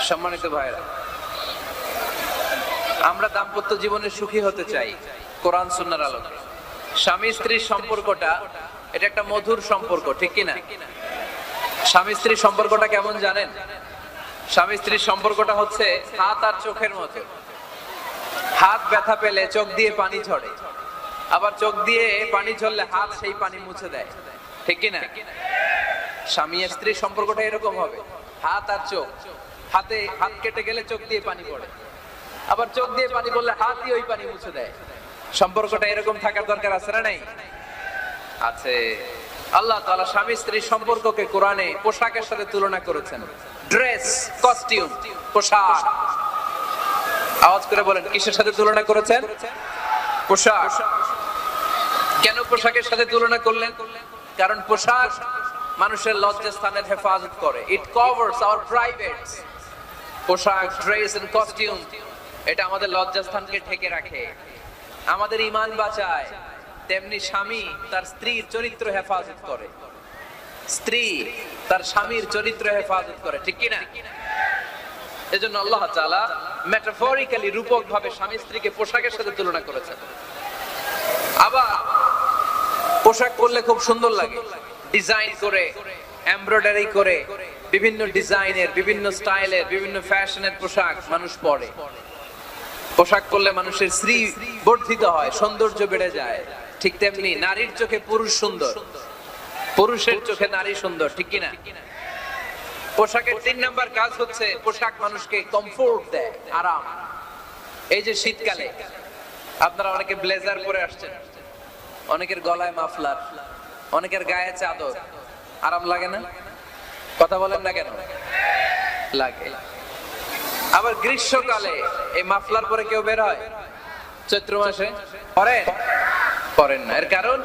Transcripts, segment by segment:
সম্মানিত ভাইরা, আমরা দাম্পত্য জীবনে সুখী হতে চাই কোরআন সুন্নাহর আলোকে। স্বামী স্ত্রীর সম্পর্কটা এটা একটা মধুর সম্পর্ক, ঠিক কি না? স্বামী স্ত্রীর সম্পর্কটা কেমন জানেন? স্বামী স্ত্রীর সম্পর্কটা হচ্ছে হাত আর চোখের মতো। হাত ব্যথা পেলে চোখ দিয়ে পানি ঝরে, আবার চোখ দিয়ে পানি ঝরলে হাত সেই পানি মুছে দেয়, ঠিক কি না? স্বামী আর স্ত্রীর সম্পর্কটা এরকম হবে, হাত আর চোখ। হাতে হাত কেটে গেলে চোখ দিয়ে পানি পড়ে, আবার চোখ দিয়ে পানি পড়লে হাতই ওই পানি মুছে দেয়। সম্পর্কটা এরকম থাকার দরকার আছে না নাই? আছে। আল্লাহ তাআলা স্বামী স্ত্রীর সম্পর্ককে কোরআনে পোশাকের সাথে তুলনা করেছেন। ড্রেস, কস্টিউম, পোশাক। আওয়াজ করে বলেন, কিসের সাথে তুলনা করেছেন? পোশাক। কেন পোশাকের সাথে তুলনা করলেন? কারণ পোশাক মানুষের লজ্জাস্থানের হেফাজত করে। ইট কভারস আওয়ার প্রাইভেটস। পোশাক, ড্রেস এন্ড কস্টিউম এটা আমাদের লজ্জাস্থানকে ঢেকে রাখে, আমাদের ঈমান বাঁচায়। তেমনি স্বামী তার স্ত্রীর চরিত্র হেফাজত করে, স্ত্রী তার স্বামীর চরিত্র হেফাজত করে, ঠিক কি না? এজন্য আল্লাহ তাআলা মেটাফরিক্যালি, রূপক ভাবে স্বামী স্ত্রীকে পোশাকের সাথে তুলনা করেছেন। আবার পোশাক পরলে খুব সুন্দর লাগে, ডিজাইন করে, এমব্রয়ডারি করে, বিভিন্ন ডিজাইনের, বিভিন্ন স্টাইলের, বিভিন্ন ফ্যাশনের পোশাক মানুষ পরে। পোশাক পরলে মানুষের শ্রী বর্ধিত হয়, সৌন্দর্য বেড়ে যায়। ঠিক তেমনি নারীর চোখে পুরুষ সুন্দর, পুরুষের চোখে নারী সুন্দর, ঠিক কি না? পোশাকের 3 নাম্বার কাজ হচ্ছে পোশাক মানুষকে কমফোর্ট দেয়, আরাম। এই যে শীতকালে আপনারা অনেকে ব্লেজার পরে আসছেন, অনেকের গলায় মাফলার, অনেকের গায়ে চাদর, আরাম লাগে না? কথা বলেন না কেন? লাগে। আবার গ্রীষ্মকালে এই মাফলার পরে কেউ বের হয়? চৈত্র মাসে পরেন না। এর কারণ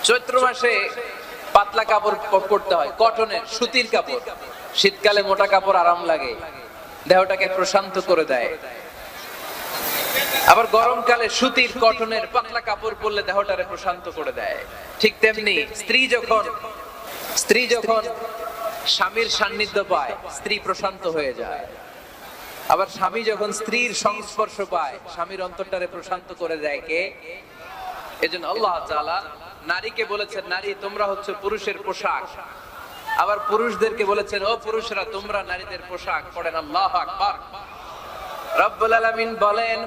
চৈত্র মাসে পাতলা কাপড় পরতে হয়, কটনের, সুতির কাপড়। শীতকালে মোটা কাপড় আরাম লাগে, দেহটাকে প্রশান্ত করে দেয়। আবার গরমকালে সুতির, কটনের পাতলা কাপড় পরলে দেহটারে প্রশান্ত করে দেয়। ঠিক তেমনি স্ত্রী যখন স্বামীর সান্নিধ্য পায়, স্ত্রী প্রশান্ত হয়ে যায়। আবার স্বামী যখন স্ত্রীর সংস্পর্শ পায়, স্বামীর অন্তরটারে প্রশান্ত করে দেয় কে? এজন্য আল্লাহ তাআলা নারীকে বলেছেন, নারী তোমরা হচ্ছে পুরুষের পোশাক। আবার পুরুষদেরকে বলেছেন, ও পুরুষরা তোমরা নারীদের পোশাক। পড়েন আল্লাহু আকবার। রব্বুল আলামিন বলেন,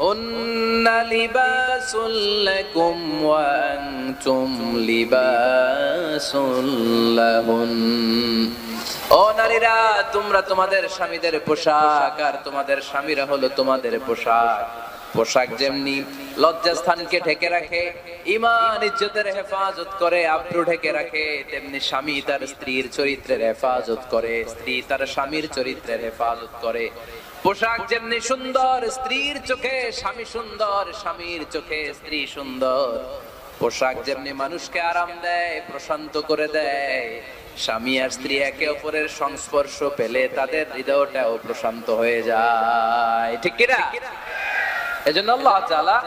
উন্না লিবাসুল লাকুম ওয়া আনতুম লিবাসুল লাহুন। ও নারীরা, তোমরা তোমাদের স্বামীদের পোশাক, আর তোমাদের স্বামীরা হলো তোমাদের পোশাক। পোশাক যেমনি লজ্জাস্থানকে ঢেকে রাখে, ঈমান ইজ্জতের হেফাজত করে, আব্রু ঢেকে রাখে, তেমনি স্বামী তার স্ত্রীর চরিত্রের হেফাজত করে, স্ত্রী তার স্বামীর চরিত্রের হেফাজত করে। পোশাক যেমনি সুন্দর, স্ত্রীর চোখে স্বামী সুন্দর, স্বামীর চোখে স্ত্রী সুন্দর। পোশাক যেমনি মানুষকে আরাম দেয়, প্রশান্ত করে দেয়, স্বামী আর স্ত্রী একে অপরের সংস্পর্শ পেলে তাদের হৃদয়টাও প্রশান্ত হয়ে যায়, ঠিক কি না? এজন্য আল্লাহ তাআলা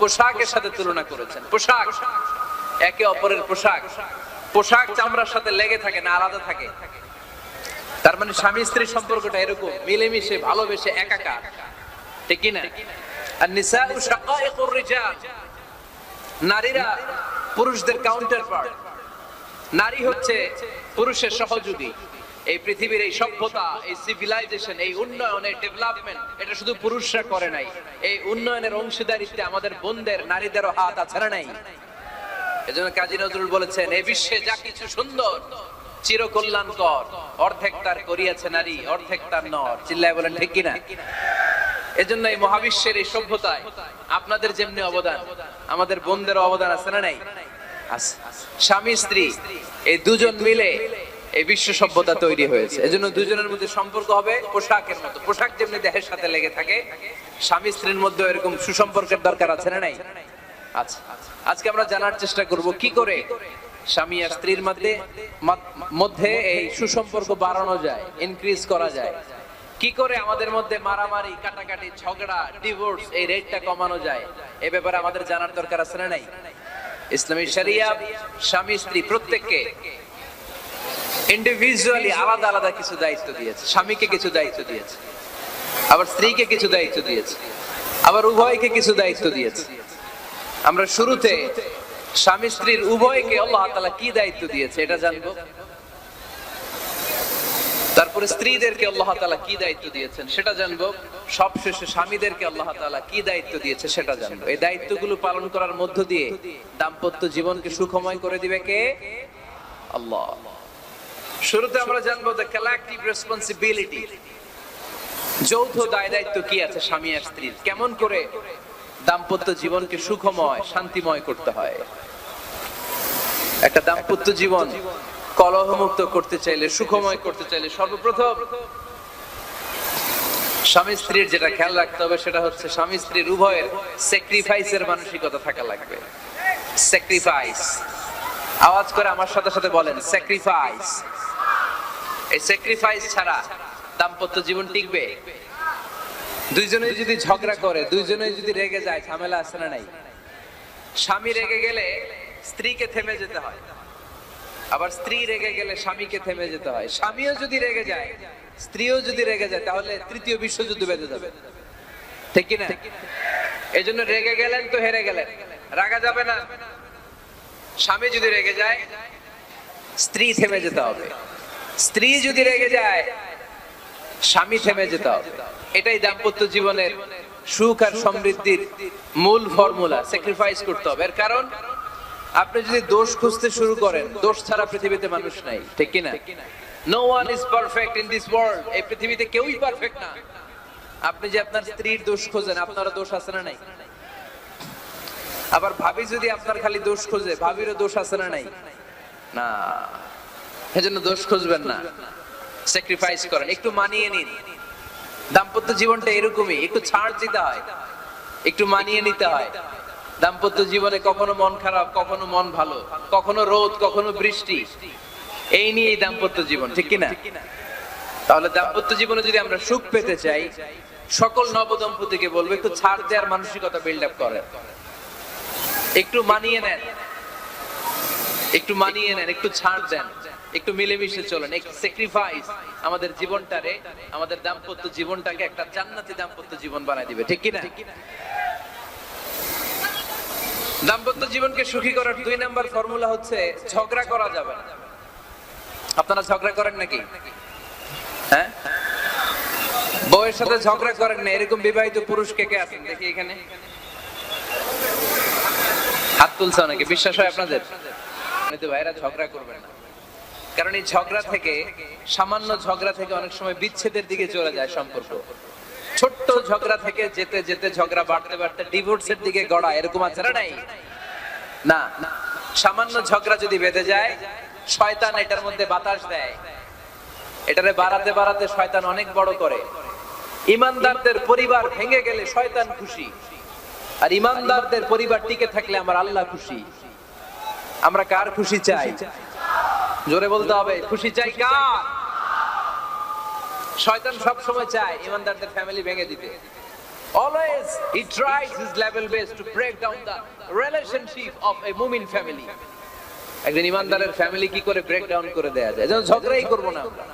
পোশাকের সাথে তুলনা করেছেন। পোশাক একে অপরের পোশাক। পোশাক চামড়ার সাথে লেগে থাকে না, আলাদা থাকে। তার মানে স্বামী স্ত্রীর সম্পর্কটা এরকম মিলেমিশে, ভালোবেসে, একাকার, ঠিক কি না? আর নিসাউ শাকাইকুর রিজাল, নারীরা পুরুষদের কাউন্টার পার্ট। নারী হচ্ছে পুরুষের সহযোগী। এই পৃথিবীর এই সভ্যতা, এই সিভিলাইজেশন, এই উন্নয়ন, এই ডেভেলপমেন্ট, এটা শুধু পুরুষরা করে নাই। এই উন্নয়নের অংশীদারিত্বে আমাদের বোনদের, নারীদেরও হাত আছে না নাই? এজন্য কাজী নজরুল বলেছেন, এই বিশ্বে যা কিছু সুন্দর চিরকল্যাণকর, অর্ধেক তার করিয়াছে নারী, অর্ধেক তার নর। চিল্লায় বলেন ঠিক কিনা? এজন্য এই মহাবিশ্বের এই সভ্যতায় আপনাদের যেমনি অবদান, আমাদের বোনদেরও অবদান আছে না নাই? আছে। স্বামী স্ত্রী এই দুজন মিলে এই বিশ্ব সভ্যতা তৈরি হয়েছে। এজন্য দুজনের মধ্যে সম্পর্ক হবে পোশাকের মতো। পোশাক যেমনি দেহের সাথে লেগে থাকে, স্বামী স্ত্রীর মধ্যে এরকম সুসম্পর্কের দরকার আছে না নাই? আচ্ছা, আজকে আমরা জানার চেষ্টা করব কি করে স্বামী আর স্ত্রীর মধ্যে এই সুসম্পর্ক বাড়ানো যায়, ইনক্রিজ করা যায়। কি করে আমাদের মধ্যে মারামারি, কাটাকাটি, ঝগড়া, ডিভোর্স এই রেটটা কমানো যায়, এই ব্যাপারে আমাদের জানার দরকার আছে না নাই? ইসলামী শরিয়া স্বামী স্ত্রী প্রত্যেককে ইন্ডিভিজুয়ালি আলাদা আলাদা কিছু দায়িত্ব দিয়েছে। স্বামীকে কিছু দায়িত্ব দিয়েছে, আবার স্ত্রীকে কিছু দায়িত্ব দিয়েছে, আবার উভয়কে কিছু দায়িত্ব দিয়েছে। আমরা শুরুতে স্বামী স্ত্রীর উভয়কে আল্লাহ তাআলা কি দায়িত্ব দিয়েছে এটা জানবো। তারপরে স্ত্রীদেরকে আল্লাহ তাআলা কি দায়িত্ব দিয়েছেন সেটা জানবো। সবশেষে স্বামীদেরকে আল্লাহ তাআলা কি দায়িত্ব দিয়েছে সেটা জানবো। এই দায়িত্বগুলো পালন করার মধ্য দিয়ে দাম্পত্য জীবনকে সুখময় করে দিবে কে? আল্লাহ। শুরুতে আমরা জানবো দ্য কালেক্টিভ রেসপন্সিবিলিটি, যৌথ দায় দায়িত্ব কি আছে স্বামী আর স্ত্রীর, কেমন করে দাম্পত্য জীবনকে সুখময় শান্তিময় করতে হয়। একটা দাম্পত্য জীবন কলহমুক্ত করতে চাইলে, সুখময় করতে চাইলে সর্বপ্রথম স্বামী স্ত্রীর যেটা খেয়াল রাখতে হবে সেটা হচ্ছে স্বামী স্ত্রীর উভয়ের স্যাক্রিফাইসের মানসিকতা থাকা লাগবে। স্যাক্রিফাইস, আওয়াজ করে আমার সাথে সাথে বলেন স্যাক্রিফাইস। এই স্যাক্রিফাইস ছাড়া দাম্পত্য জীবন টিকবে? দুইজনে যদি ঝগড়া করে, দুইজনে যদি রেগে যায়, ঝামেলা আছে না নাই? স্বামী রেগে গেলে স্ত্রীকে থেমে যেতে হয়, আবার স্ত্রী রেগে গেলে স্বামীকে থেমে যেতে হয়। স্বামীও যদি রেগে যায়, স্ত্রীও যদি রেগে যায়, তাহলে তৃতীয় বিশ্বযুদ্ধ বেঁধে যাবে, ঠিক কি না? এই জন্য রেগে গেলেন তো হেরে গেলেন, রাগা যাবে না। স্বামী যদি রেগে যায়, স্ত্রী থেমে যেতে হবে। স্ত্রী যদি রেগে যায়, স্বামী থেমে যেতে হবে। এটাই দাম্পত্য জীবনের সুখ আর সমৃদ্ধির মূল ফর্মুলা। স্যাক্রিফাইস করতে হবে। এর কারণ আপনি যদি দোষ খুঁজতে শুরু করেন, দোষ ছাড়া পৃথিবীতে মানুষ নাই, ঠিক কি না? No one is perfect in this world. এই পৃথিবীতে কেউই পারফেক্ট না। আপনি যে আপনার স্ত্রীর দোষ খোঁজেন, আপনারও দোষ আছে না নাই? আবার ভাবি যদি আপনার খালি দোষ খোঁজে, ভাবিরও দোষ আছে না নাই? না, এজন্য দোষ খুঁজবেন না, স্যাক্রিফাইস করেন, একটু মানিয়ে নিন। দাম্পত্য জীবনটা এরকমই, একটু ছাড় দিতে হয়, একটু মানিয়ে নিতে হয়। দাম্পত্য জীবনে কখনো মন খারাপ, কখনো মন ভালো, কখনো রোদ, কখনো বৃষ্টি, এই নিয়েই দাম্পত্য জীবন, ঠিক কিনা? তাহলে দাম্পত্য জীবনে যদি আমরা সুখ পেতে চাই, সকল নবদম্পতিকে বলবো একটু ছাড় দেওয়ার মানসিকতা বিল্ড আপ করেন। একটু মানিয়ে নেন, একটু মানিয়ে নেন, একটু ছাড় দেন, একটু মিলেমিশে চলেন। একটু স্যাক্রিফাইস আমাদের জীবনটারে, আমাদের দাম্পত্য জীবনটাকে একটা জান্নাতি দাম্পত্য জীবন বানায় দিবে, ঠিক কিনা? দাম্পত্য জীবনকে সুখী করার 2 নাম্বার ফর্মুলা হচ্ছে ঝগড়া করা যাবে না। আপনারা ঝগড়া করেন নাকি? হ্যাঁ, বউয়ের সাথে ঝগড়া করেন না এরকম বিবাহিত পুরুষ কে কে আছেন দেখি এখানে? হাত তুলছে অনেকে। বিশ্বাস হয় আপনাদের? ভাইরা ঝগড়া করবেন না, কারণ এই ঝগড়া থেকে, সামান্য ঝগড়া থেকে অনেক সময় বিচ্ছেদের দিকে চলে যায় সম্পর্ক। ছোট্ট ঝগড়া থেকে যেতে যেতে ঝগড়া বাড়তে বাড়তে ডিভোর্সের দিকে গড়া, এরকম আছে না নাই? না, সামান্য ঝগড়া যদি বেঁধে যায়, শয়তান এটার মধ্যে বাতাস দেয়, এটারে বাড়াতে বাড়াতে শয়তান অনেক বড় করে। ইমানদারদের পরিবার ভেঙে গেলে শয়তান খুশি, আর ইমানদারদের পরিবার টিকে থাকলে আমার আল্লাহ খুশি। আমরা কার খুশি চাই? জোরে বলতে হবে, খুশি চাই কার? শয়তান সব সময় চায় ইমানদারদের ফ্যামিলি ভেঙে দিতে। Always he tries his level best to break down the relationship of a mu'min family. একজন ইমানদারের ফ্যামিলি কি করে ব্রেক ডাউন করে দেয়া যায়? যেন ঝগড়াই করব না আমরা।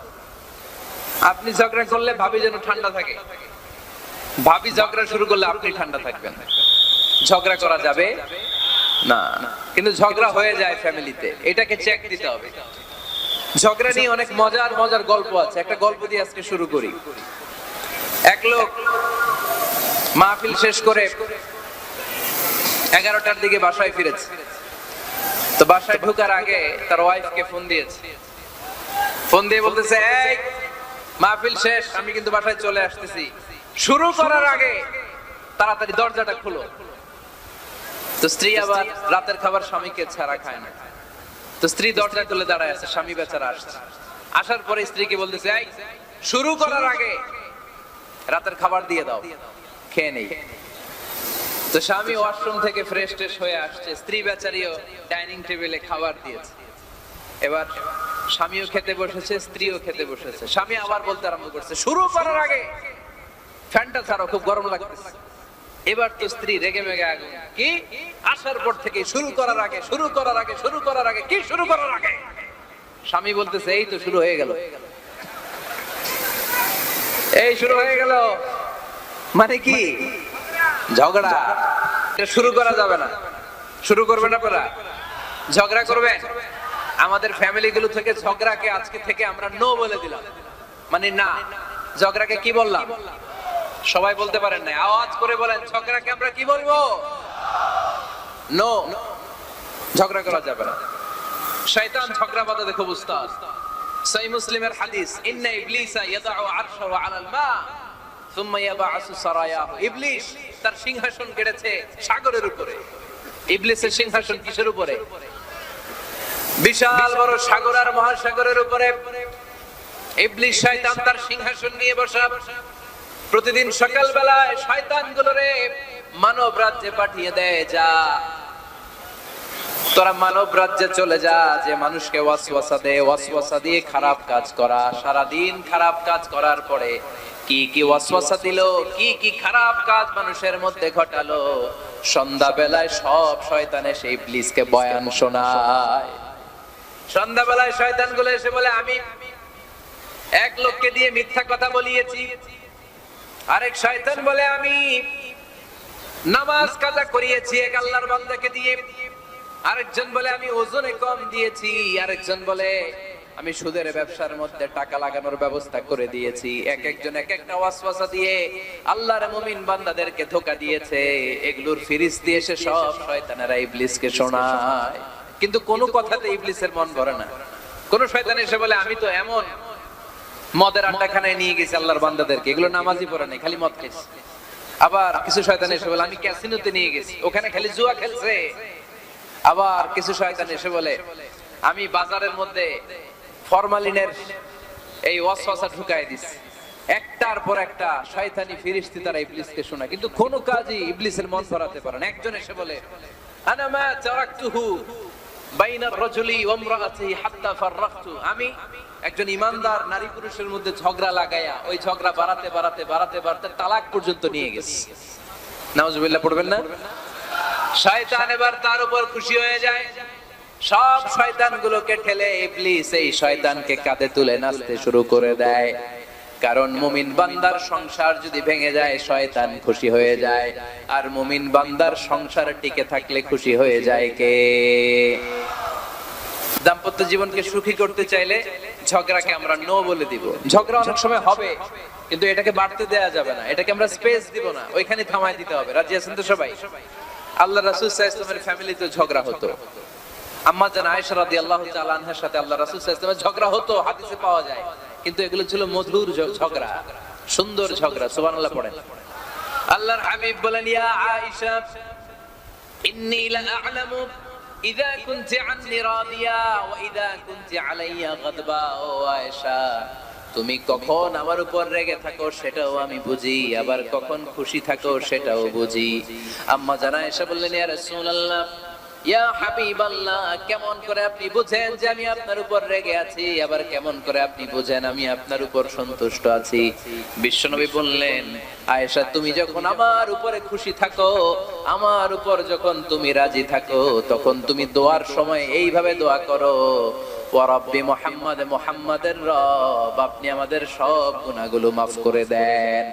আপনি ঝগড়া করলে ভাবি যেন ঠান্ডা থাকে, ভাবি ঝগড়া শুরু করলে আপনি ঠান্ডা থাকবেন। ঝগড়া করা যাবে না, কিন্তু ঝগড়া হয়ে যায় ফ্যামিলিতে, এটাকে চেক দিতে হবে। ঝগড়া নিয়ে অনেক মজার মজার গল্প আছে। একটা গল্প দিয়ে আজকে শুরু করি। এক লোক মাহফিল শেষ করে 11টার দিকে বাসায় ফিরেছে। তো বাসায় ঢোকার আগে তার ওয়াইফকে ফোন দিয়েছে। ফোন দিয়ে বলতেছে, এই মাহফিল শেষ, আমি কিন্তু বাসায় চলে আসতেছি, শুরু করার আগে তাড়াতাড়ি দরজাটা খুলো। তো স্ত্রী আবার রাতের খাবার স্বামীকে ছাড়া খায় না। তো স্ত্রী দরজা খুলে দাঁড়ায় আছে, স্বামী বেচারা আসছে। আসার পরে স্ত্রীকে বলতেছে, এই শুরু করার আগে রাতের খাবার দিয়ে দাও, খেয়ে নেই। তো স্বামী ওয়াশরুম থেকে ফ্রেশ ট্রেশ হয়ে আসছে, স্ত্রী বেচারিও ডাইনিং টেবিলে খাবার দিয়েছে। এবার স্বামীও খেতে বসেছে, স্ত্রীও খেতে বসেছে। স্বামী আবার বলতে আরম্ভ করছে, শুরু করার আগে ফ্যানটা ছাড়ো, খুব গরম লাগতেছে। এবার তো স্ত্রী রেগে মেগে আগুন, কি আসার পর থেকে শুরু করার আগে, শুরু করার আগে, শুরু করার আগে, কি শুরু করার আগে? স্বামী বলতেছে এই তো শুরু হয়ে গেল, এই শুরু হয়ে গেল, মানে কি ঝগড়া। এটা শুরু করা যাবে না। শুরু করবেন আপনারা, ঝগড়া করবেন। আমাদের ফ্যামিলি গুলো থেকে ঝগড়াকে আজকে থেকে আমরা নো বলে দিলাম, মানে না। ঝগড়াকে কি বললাম? সবাই বলতে পারেন না, আওয়াজ করে বলেন, ঝগড়াকে আমরা কি বলবো? নো। ঝগড়া করা যাবে না। শয়তান ঝগড়া বাঁধাতে খুব উস্তাদ। সহিহ মুসলিমের হাদিস, ইন্না ইবলিসা ইয়াদাউ আরশাহু আলাল মা সুম্মা ইয়াবআসু সারায়াহু। ইবলিস তার সিংহাসন গেড়েছে সাগরের উপরে। ইবলিসের সিংহাসন কিসের উপরে? বিশাল বড় সাগর আর মহাসাগরের উপরে। ইবলিস শয়তান তার সিংহাসন নিয়ে বসা। প্রতিদিন সকালবেলায় শয়তানগুলোরে মানব রাজ্যে পাঠিয়ে দেয়, যা তোরা মানব রাজ্যে চলে যা, যে মানুষকে ওয়াসওয়াসা দেয়, ওয়াসওয়াসা দিয়ে খারাপ কাজ করা। সারা দিন খারাপ কাজ করার পরে কি কি ওয়াসওয়াসা দিল, কি কি খারাপ কাজ মানুষের মধ্যে ঘটালো, সন্ধ্যাবেলায় সব শয়তান এসে ইবলিসকে বয়ান শোনায়। সন্ধ্যাবেলায় শয়তানগুলো এসে বলে, আমি এক লোককে দিয়ে মিথ্যা কথা বলিয়েছি। আরেক শয়তান বলে, আমি নামাজ কাজা করিয়েছি এক আল্লাহর বান্দাকে দিয়ে। আরেকজন বলে, আমি ওজনে কম দিয়েছি। আরেকজন বলে, আমি সুদের ব্যবসার মধ্যে টাকা লাগানোর ব্যবস্থা করে দিয়েছি। এক একজন এক একটা ওয়াসওয়াসা দিয়ে আল্লাহর মুমিন বান্দাদেরকে ধোঁকা দিয়েছে। এগুলোর ফিরিস্তি এসে সব শয়তানেরা ইবলিসকে শোনায়, কিন্তু কোনো কথাতে ইবলিসের মন ভরে না। কোন শয়তান এসে বলে, আমি তো এমন মদের আড্ডাখানায় নিয়ে গেছি আল্লাহর বান্দাদেরকে, এগুলো নামাজই পড়ে নাই, খালি মদ খেয়েছে। আবার কিছু শয়তান এসে বলে, আমি ক্যাসিনোতে নিয়ে গেছি, ওখানে খালি জুয়া খেলছে। আবার কিছু শয়তান এসে বলে, আমি বাজারের মধ্যে ফরমালিনের এই ওয়াসওয়াসা ঢুকায় দিছি। একটার পর একটা শয়তানি ফিরিস্তি তারা ইবলিসকে শোনায়, কিন্তু কোনো কাজই ইবলিসের মন ভরাতে পারে না। একজন এসে বলে, আনা মা তারাকতুহু বাইনার রাজুলি ওয়া ইমরাআতিহি হাত্তা ফাররাকতু। আমি একজন ইমানদার নারী পুরুষের মধ্যে ঝগড়া লাগায়া ওই ঝগড়া বাড়াতে বাড়াতে বাড়াতে বাড়াতে তালাক পর্যন্ত নিয়ে গেছে। নাউজুবিল্লাহ পড়বেন না? শয়তান এবার তার উপর খুশি হয়ে যায়। সব শয়তানগুলোকে ঠেলে ইবলিস এই শয়তানকে কাঁধে তুলে নাচতে শুরু করে দেয়। কারণ মুমিন বান্দার সংসার যদি ভেঙে যায় শয়তান খুশি হয়ে যায়, আর মুমিন বান্দার সংসার টিকে থাকলে খুশি হয়ে যায় কে? দাম্পত্য জীবনকে সুখী করতে চাইলে ঝগড়াকে আমরা নো বলে দিব। ঝগড়া অনেক সময় হবে, কিন্তু এটাকে বাড়তে দেয়া যাবে না, এটাকে আমরা স্পেস দিব না, ওইখানে থামায় দিতে হবে। রাজি আছেন তো সবাই? আল্লাহ রাসূল সাল্লাল্লাহু আলাইহি ওয়াসাল্লামের ফ্যামিলিতে ঝগড়া হতো। আম্মা জান আয়েশা রাদিয়াল্লাহু তাআলা আনহার সাথে আল্লাহ রাসূল সাল্লাল্লাহু আলাইহি ওয়াসাল্লামের ঝগড়া হতো, হাদিসে পাওয়া যায়। কিন্তু এগুলো ছিল মধুর ঝগড়া, সুন্দর ঝগড়া। সুবহানাল্লাহ পড়েন। আল্লাহর হাবিব বলেন, ইয়া আয়েশা ইন্নী লা আ'লামু ইযা কুনতি আন্নী রাদিয়া ওয়া ইযা কুনতি আলাইয়া গাদবা। ও আয়েশা, তুমি কখন আমার উপর রেগে থাকো সেটাও আমি বুঝি, আবার কখন খুশি থাকো সেটাও বুঝি। আম্মা জান আয়েশা বললেন, ইয়া রাসূলুল্লাহ, ইয়া হাবিবাল্লাহ, কেমন করে আপনি বুঝেন যে আমি আপনার উপর রেগে আছি, আবার কেমন করে আপনি বুঝেন আমি আপনার উপর সন্তুষ্ট আছি? বিশ্বনবী বললেন, আয়েশা, তুমি যখন আমার উপরে খুশি থাকো, আমার উপর যখন তুমি রাজি থাকো, তখন তুমি দোয়ার সময় এইভাবে দোয়া করো, ওয়া রাব্বি মুহাম্মাদ, মুহাম্মাদের রব, আপনি আমাদের সব গুনাহগুলো মাফ করে দেন।